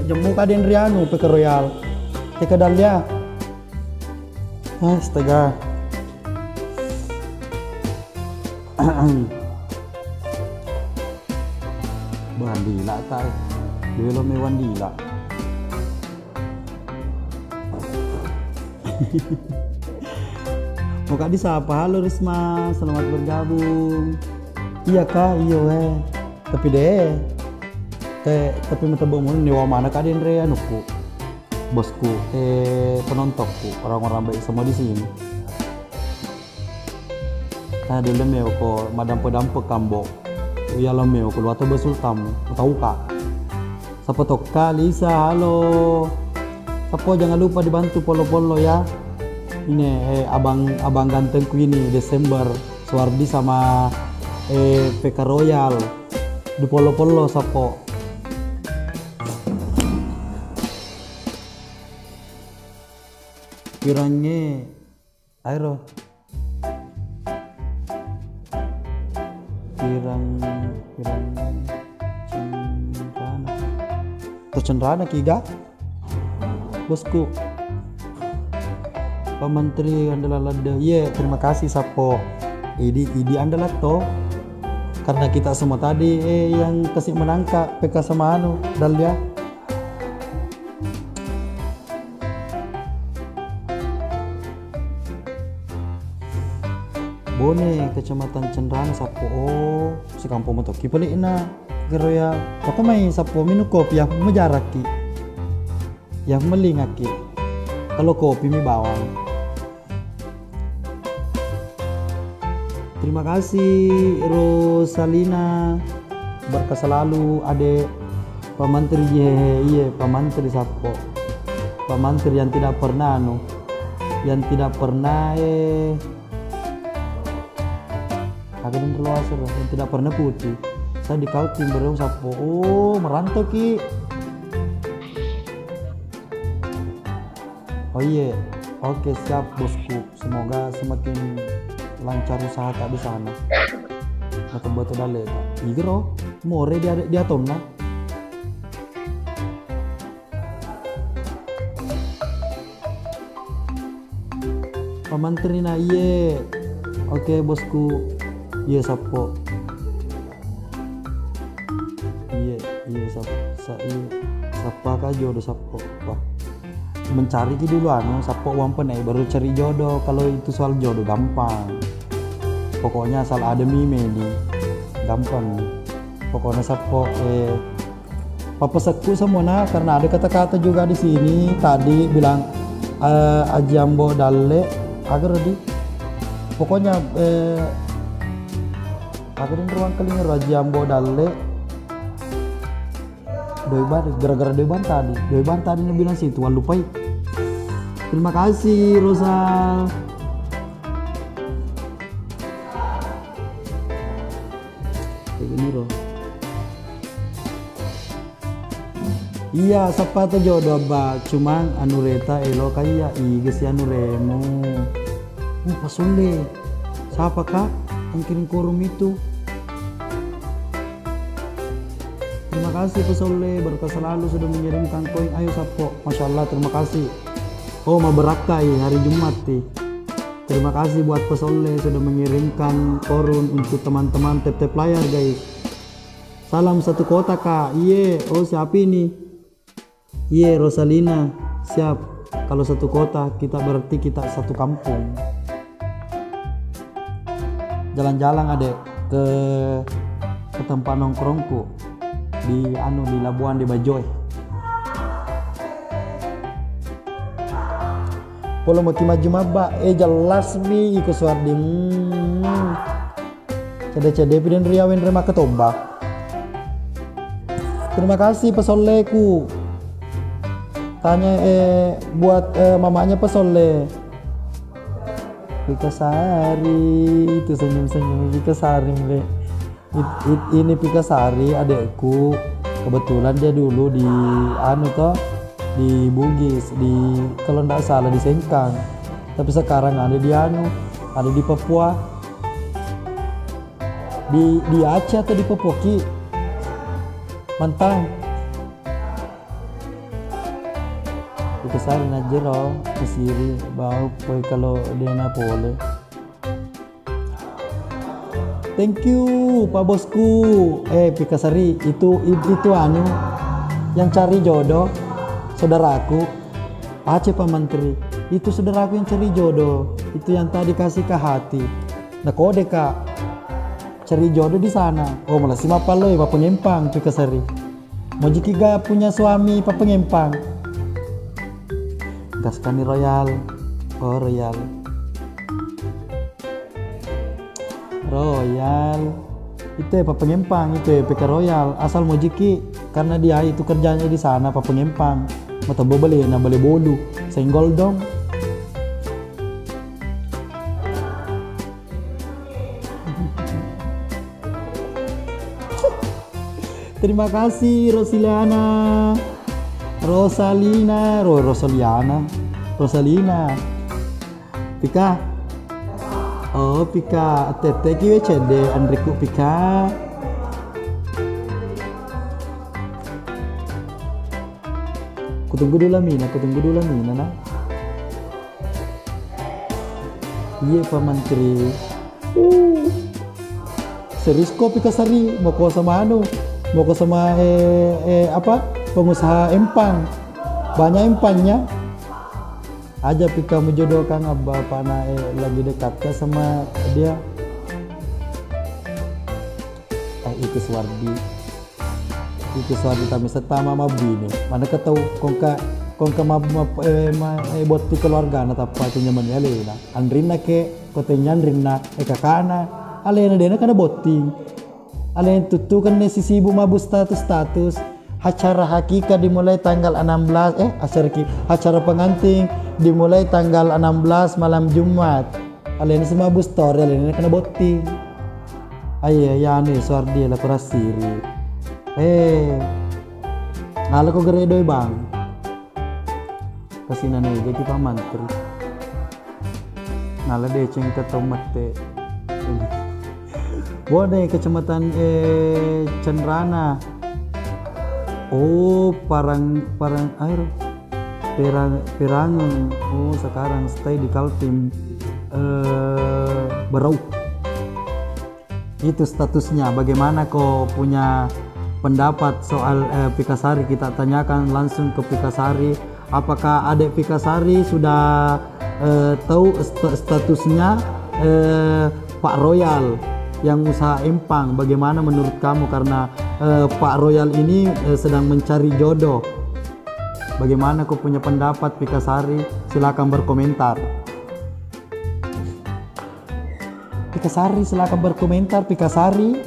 Jemu kaden Rianu PK Royal. Teka Dahlia. Astaga. Wandila tayo. Dilo may wandila. Muka disapa, halo Risma, selamat bergabung. Iya kak, iyo Tapi tapi matabo mo niwa mana ka din re ano ko. Bosku, penontonku, orang-orang baik semua di sini. Dulu meo ko madampo kambo. Uyalo meo ko luato besultam. Tahu kak? Sapa tokka Lisa, halo. Sapo jangan lupa dibantu polo-polo ya. Ini abang gantengku ini Desember Suwardi sama PK Royal. Di polo-polo sapo. Kiranya airo. Cendrana kiga bosku Pak Menteri andalah lada terima kasih sapo idi andalah to karena kita semua tadi yang kasih menangkap PK sama Dahlia Bone Kecamatan Cendrana sapo si kampung motoki pelik na Royal kok may sapo minum kopi yang menjaraki yang melingaki kalau kopi mi bawang. Terima kasih Rosalina, berkah selalu adek Pak Menteri. Iya Pak Menteri sapo Pak Menteri yang tidak pernah yang tidak pernah akan terluas yang tidak pernah putih. Saya di Kaltim baru sapo merantau ki. Iya, oke siap bosku. Semoga semakin lancar usaha tak di sana. Betul-betul dalek. Igro, more dia tonna. Pak Menteri na Oke bosku. Iya sapo. Iya sapa ka jodoh sapo. Wah. Mencari dulu sapo uang penai baru cari jodoh. Kalau itu soal jodoh gampang. Pokoknya asal ada mime nih. Gampang. Pokoknya sapo papasetku semua karena ada kata-kata juga di sini tadi bilang ajambo dalle agar di pokoknya agar ruang kelingar ajambo dalle doiban gara-gara doiban tadi bilang situ lupa. Terima kasih Rosal. Kayak gini loh. Iya, siapa tuh jodoh ba? Cuman anureta elo kaya iges ya nuremu. Pasule. Siapa kak yang kirim korum itu? Terima kasih Pasule, berkah selalu sudah mengirimkan koin. Ayo sapo, masya Allah terima kasih. Oh mau berakai hari Jumat nih. Terima kasih buat Pasule sudah mengirimkan korun untuk teman-teman tep layar guys. Salam satu kota kak. Iye, oh siapa ini? Iye Rosalina, siap. Kalau satu kota kita berarti kita satu kampung. Jalan-jalan adek ke tempat nongkrongku di Labuan di Bajoy. Polo mau maju maba jelas mi ikut suardi cede piden riawen rema ketombak. Terima kasih pesoleku. Tanya buat mamanya pesole. Pikasari itu senyum-senyum Pikasari ini Pikasari adekku, kebetulan dia dulu di di Bugis kalau nggak salah di Sengkang, tapi sekarang ada di ada di Papua, di Aceh atau di Papua Ki Mantang. Pikasari najero kesiri bau poi kalau dia napole. Thank you Pak Bosku. Pikasari itu yang cari jodoh saudaraku. Aceh Pak Menteri itu saudaraku yang cari jodoh, itu yang tadi kasih ke hati. Nah kode kak cari jodoh di sana. Oh malah si mapalo Pak Pengempang Pikasari. Mau jika punya suami Pak Pengempang. Gaskani Royal. Oh Royal itu Pak Pengempang itu PK Royal asal Mojiki karena dia itu kerjanya di sana Pak Pengempang mata beli bolu senggol dong. Terima kasih Rosalina Pika. Oh Pika tete kiwe cede Andriku Pika. Kutunggu dulu Mina nah. Iya Pak Menteri. Serius kok Pikasari mau ke sama mau ke sama pengusaha empang. Banyak empangnya. Aja Pika menjodohkan abah pana lagi dekat sama dia. Itu Suwardi kami serta mama bini. Mana ketau kongka botti keluarga na tapa nyaman ya lena. Andrina ke kotenya Andrina kakana. Alena dena kana botti. Alena tutu kan sisi ibu mabu status. Acara hakika dimulai tanggal 16 acara pengantin dimulai tanggal 16 malam Jumat. Alena semua bu story alena kena botti. Ayo ya nih Suwardi lah kurasiri. Ngala ko geredoy bang. Kasinan aja kita Menteri. Ngala deh ceng ketomat teh. Boleh kecamatan Cenrana. Oh parang air Pirangan. Oh sekarang stay di Kaltim. Bro, itu statusnya. Bagaimana kau punya pendapat soal Pikasari? Kita tanyakan langsung ke Pikasari. Apakah adik Pikasari sudah tahu statusnya Pak Royal yang usaha empang? Bagaimana menurut kamu? Karena Pak Royal ini sedang mencari jodoh. Bagaimana kau punya pendapat Pikasari? Silakan berkomentar. Pikasari, silakan berkomentar. Pikasari,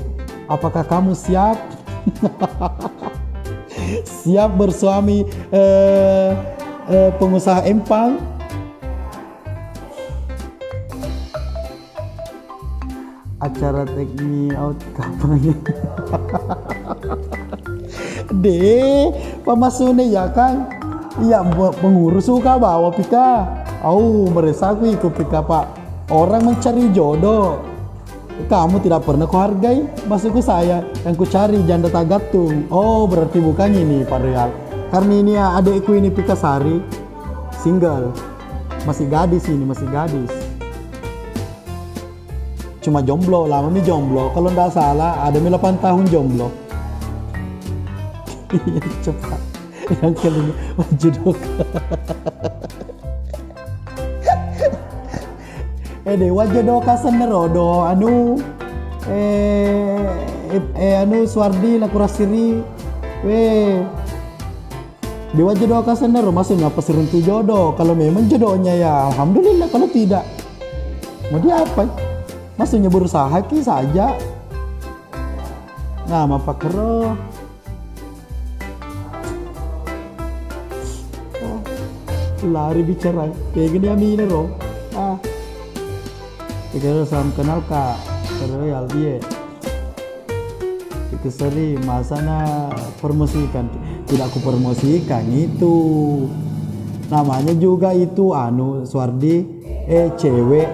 apakah kamu siap? Siap bersuami pengusaha empang? Acara teknik out kampanye. Deh, pemasune ya kan? Iya, pengurus suka bawa Pika. Meresaku ikut Pika, Pak. Orang mencari jodoh. Kamu tidak pernah kuhargai. Maksudku saya yang ku cari janda tak gantung. Oh, berarti bukan ini Pak Royal. Karena ini adikku ini Pikasari, single. Masih gadis ini, masih gadis. Cuma jomblo, lama nih jomblo. Kalau nggak salah ada 8 tahun jomblo. Iya, cepat. Yang kelima Wajodoka. Wajodoka senerodo anu Suardi lakurasiri di Wajodoka senero, maksudnya apa seruntu jodoh? Kalau memang jodohnya ya alhamdulillah, kalau tidak mau diapa? Maksudnya berusaha ki saja. Nah, apa kero? Lari bicara kayak gini amina ro. Kita sama kenal Kak Royal dia. Pikasari masana promosikan, tidak aku promosikan itu. Namanya juga itu Suardi cewek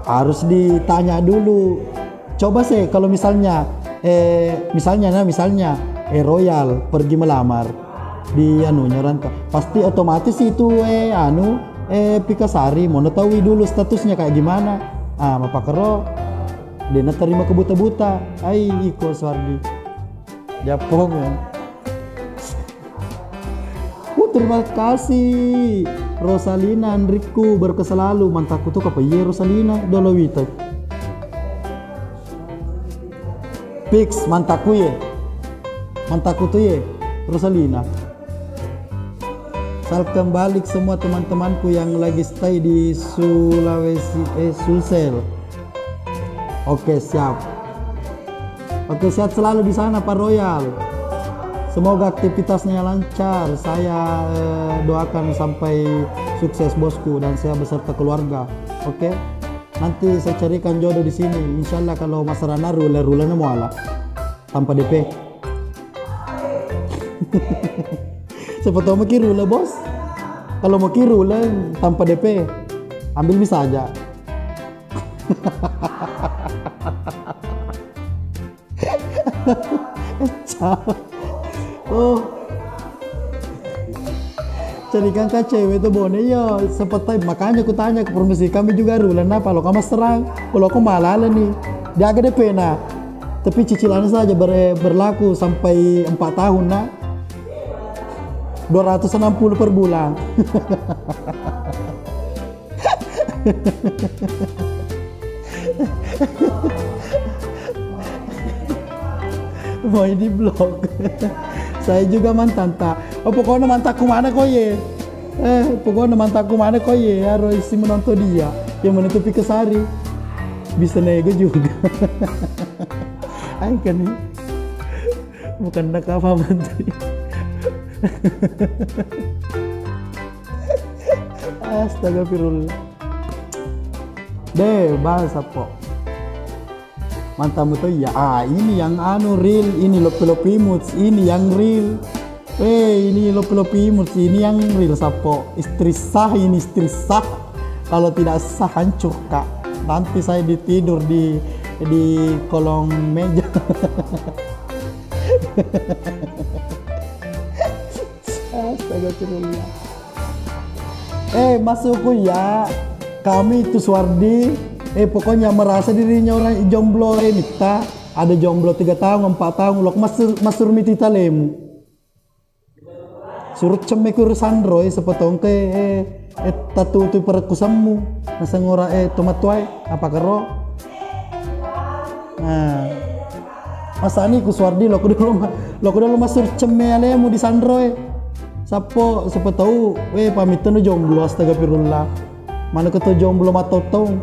harus ditanya dulu. Coba sih kalau misalnya Royal pergi melamar di rantau, pasti otomatis itu Pikasari mau tahu dulu statusnya kayak gimana. Apa kero dia terima ke buta-buta. Iko Suardi Japong ya. Terima kasih Rosalina Andriku, berkeselalu mantaku tuh kapan Rosalina Dolowita Pix mantaku tuh Rosalina. Salam balik semua teman-temanku yang lagi stay di Sulawesi Sulsel. Oke, siap. Oke, sehat selalu di sana Pak Royal. Semoga aktivitasnya lancar. Saya doakan sampai sukses bosku dan saya beserta keluarga. Oke. Nanti saya carikan jodoh di sini. Insya Allah kalau masarana rula-rulanya muala tanpa DP. Siapa tahu mau kirula bos. Kalau mau kirula tanpa DP, ambil bisa aja. Carikan kak cewek itu bone ya seperti makanya aku tanya ke promosi kami juga rulan apa lo kamu serang kalau aku malah nih dia agak DP nah tapi cicilannya saja berlaku sampai 4 tahun nah 260 per bulan. Mau di blog. Saya juga mantan tak. Pokoknya mantanku mana kok ye? Pokoknya mantanku mana kok ye? Harus isi menonton dia yang menutupi Pikasari. Bisa nego juga. Ayo kan nih. Bukan nak apa menteri. Astagfirullah. Deh, bahasa po. Mantamu tuh ya. Ini yang real, ini lopi-lopi imuts, ini yang real. Ini lopi-lopi imuts, ini yang real sapo. Istri sah ini istri sah. Kalau tidak sah hancur kak. Nanti saya ditidur di kolong meja. Astagfirullah. Masukku ya. Kami itu Suardi Pokoknya merasa dirinya orang jomblo Mita. Ada jomblo 3 tahun, 4 tahun, lok masur mitita lemu. Surut cemekur sandro sepotong ke tatu tu perkusammu. Nasangora tomat tuai apa karo? Nah. Masa ini ku Suardi lok dulu masur ceme lemu di sandro Sapo tahu pamitan jomblo astagfirullah. Mana kata jomblo matotong.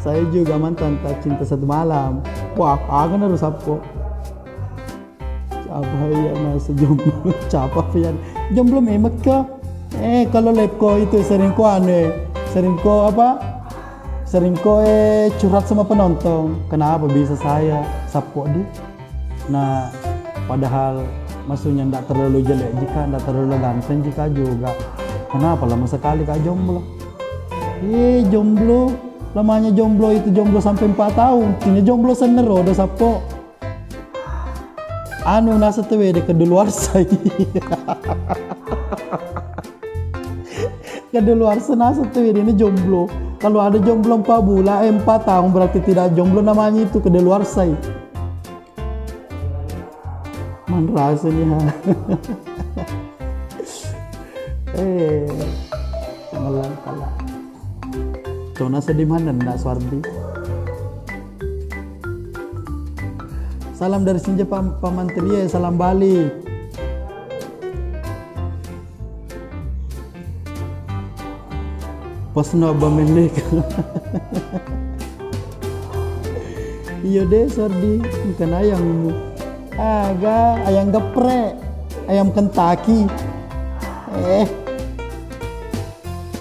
Saya juga mantan tak cinta satu malam. Wah, akan harus Sapo. Apa ya nasa jomblo? Capa pian. Jomblo memek ka. Kalau lepko itu sering ko curhat sama penonton. Kenapa bisa saya Sapo di? Nah, padahal maksudnya ndak terlalu jelek jika ndak terlalu ganteng jika juga. Kenapa lama sekali kak jomblo? Jomblo. Lamanya jomblo itu jomblo sampai 4 tahun. Ini jomblo senero udah Sapo. Nasa tewe de kedeluar saya. Kedeluar nasa tewe ini jomblo. Kalau ada jomblo 4 bulan, 4 tahun berarti tidak jomblo namanya itu kedeluar saya. Man rasanya. Malang kalah. Cona sedih mana ndak Suardi? Salam dari Sinja Pak Menteri, salam balik. Pas nyoba menek. Iya deh Suardi, bukan ayammu. Ayam geprek, ayam Kentucky.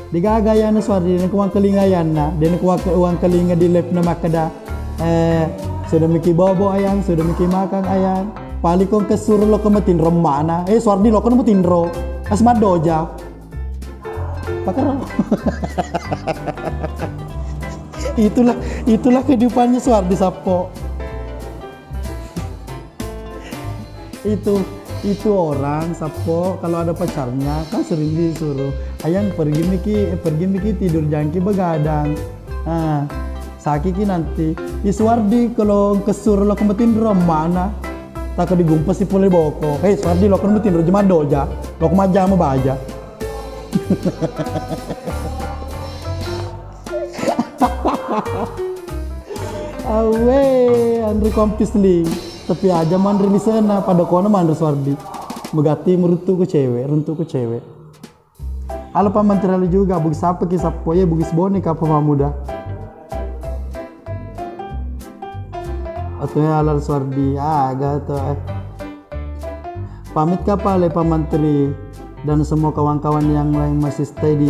Digagayan na Suardi, dan kuwang kalingayan na. Dan kuwang kalinga di lep na makada. Sudah miki bobo ayang, sudah miki makan ayang. Pali kong kesur lo kemetin remak na. Suardi lo kan metin ro. Asmat doja. Pakar. itulah kehidupannya Suardi Sapo. Itu orang Sapo kalau ada pacarnya kan sering disuruh ayang pergi miki tidur jangki begadang. Sakiki nanti Suardi kalau kesur lo kemetin mana tak digumpas si pulih boko. Suardi lo kemetin ro jema doja lo kemaja sama baja. Awe Andri kompis li tapi aja mandri di sana pada kona mandri Suardi megati runtuh ke cewek. Halo Pak Menteri juga bugis apa ki Sapo ya bugis bonek apa muda. Atau ya alar Suardi agak tuh pamit kapal Pak Menteri dan semua kawan-kawan yang lain masih stay di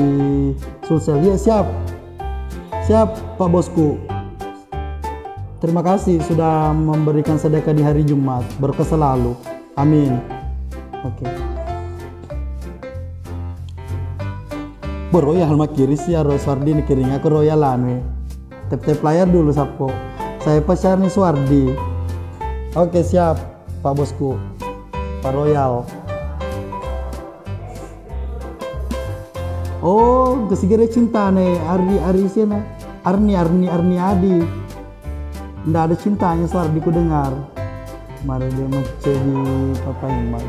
Sulsel. Ya siap Pak Bosku. Terima kasih sudah memberikan sedekah di hari Jumat, berkah selalu, amin. Oke. Royal makiris ya Suardi kiring aku royalan tep layar dulu Sapo. Saya pacar nih Suardi. Oke siap Pak Bosku. Pak Royal. Oh kesigere cinta nih Ari sini. Arni Adi. Nggak ada cintanya Suardi ku dengar. Mari dia mece di Papa Iman.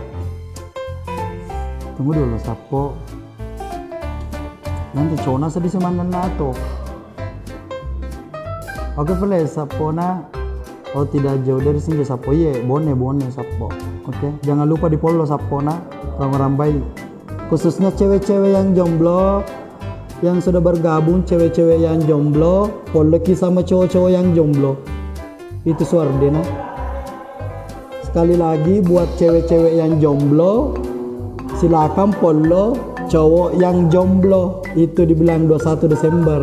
Tunggu dulu Sapo. Nanti cona sedih sama nato. Oke boleh Sapo na. Oh tidak jauh dari sini Sapo ye bone Sapo. Oke jangan lupa di follow Sapo na orang-orang baik. Khususnya cewek-cewek yang jomblo yang sudah bergabung cewek-cewek yang jomblo follow sama cowok-cowok yang jomblo. Itu Suardi na. Sekali lagi buat cewek-cewek yang jomblo silakan follow cowok yang jomblo itu dibilang 21 Desember.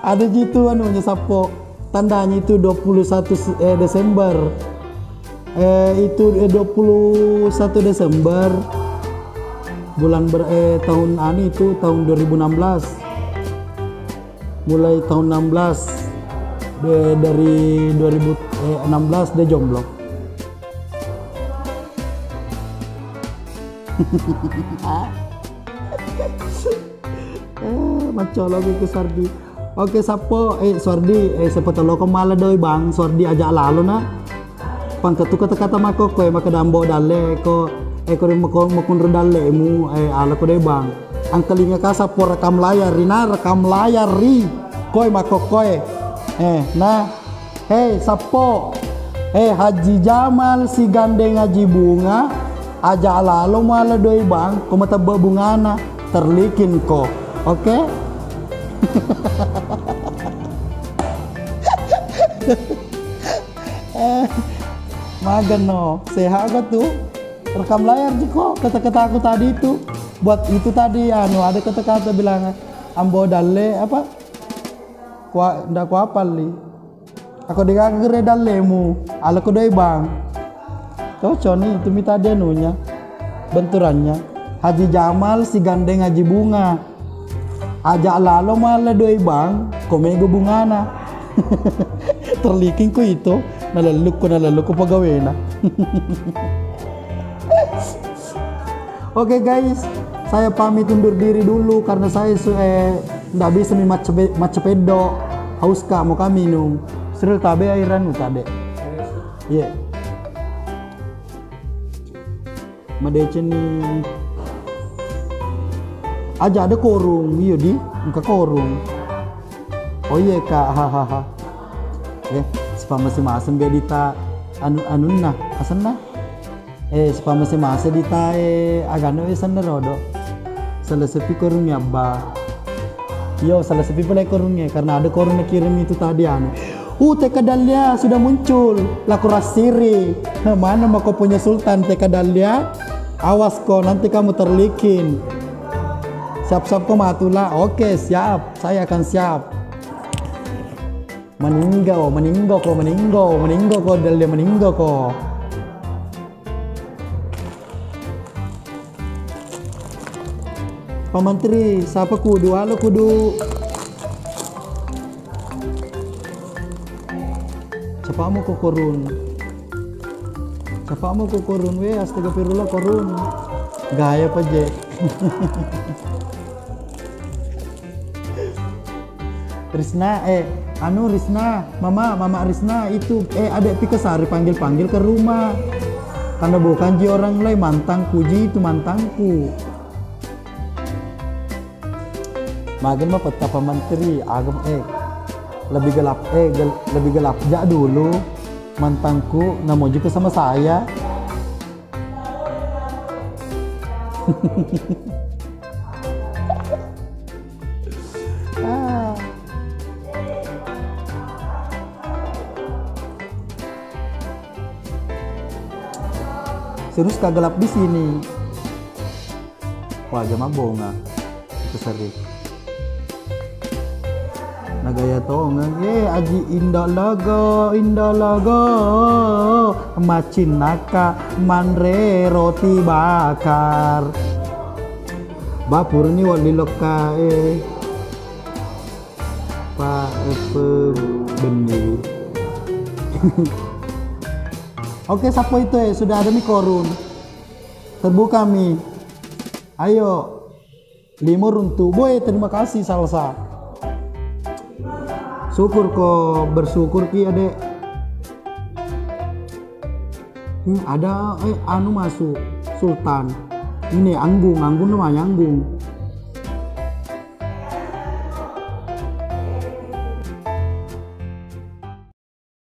Ada gitu anunya Sapo tandanya itu 21 Desember itu 21 Desember bulan tahun ani itu tahun 2016 mulai tahun 16 Dari 2016 dia jomblo. Macam lagi ke Sardi. Oke sapo Sardi siapa tahu ko mala doi bang Sardi ajak lalu na. Pangkatu kata-kata mako ko makadambo dalle ko ko makun dalle mu ala ko doi bang. Ang kalinga ka sapo rekam layar rina rekam layar ri. Koi mako koi. Nah. Hei sapo. Haji Jamal si gandeng Haji Bunga ajak lalu mala doi bang ko mata bungana terlikin ko. Oke? Magan no, sehat gak tuh? Rekam layar jiko kata-kata aku tadi itu. Buat itu tadi ada kata-kata bilang ambo dalle apa? Ndak ku apal li. Aku digagere dallemu, ala ku doi bang. Cocok nih, itu mi tadi anunya. Benturannya. Haji Jamal si gandeng Haji Bunga. Ajak lalu malah doi bang, komego bungana. Terliking ku itu, nalaluk ko pagawena. Oke guys, saya pamit undur diri dulu karena saya ndak bisa macepedo. Haus ka mau kami minum. Seril tabe airan tade. Iya. Madece nih. Aja ada korung, iya di, muka korung. Oh iya kak, hahaha. Sepa masing-masing biar dita anun nah, asan nah. Sepa masing-masing dita agano sana rodo. Salah sepi korungnya ba. Yo, salah sepi pula korungnya karena ada korungnya kirim itu tadi teka dalia sudah muncul. Laku rasiri. Nah, mana mau kau punya sultan teka dalia? Awas kok nanti kamu terlikin. Siap-siap kok matula. Oke siap, saya akan siap. Meninggal kok dalia meninggal kok. Pak Menteri, siapa kudu? Halo kudu. Capamu kok korun. Capamu kok korun we astagfirullah korun. Gaya apa je? Risna Risna, mama Risna itu adek Pikesari panggil ke rumah. Karena bukan ji orang lain mantangku ji itu mantangku. Magen mah peta Pak Menteri agam lebih gelap jak dulu mantangku nggak mau juga sama saya. Serius kagelap di sini. Wah, jam bonga. Itu seri. Nagaya tongan, aji indah lago, macin naka, manre roti bakar. Bapur ini wali loka, Pak benih. Oke, siapa itu sudah ada nih korun. Terbuka mi. Ayo. Limur untuk boy, terima kasih salsa. Syukur kok, bersyukur ki adek. Ada masuk Sultan. Ini anggung namanya anggung.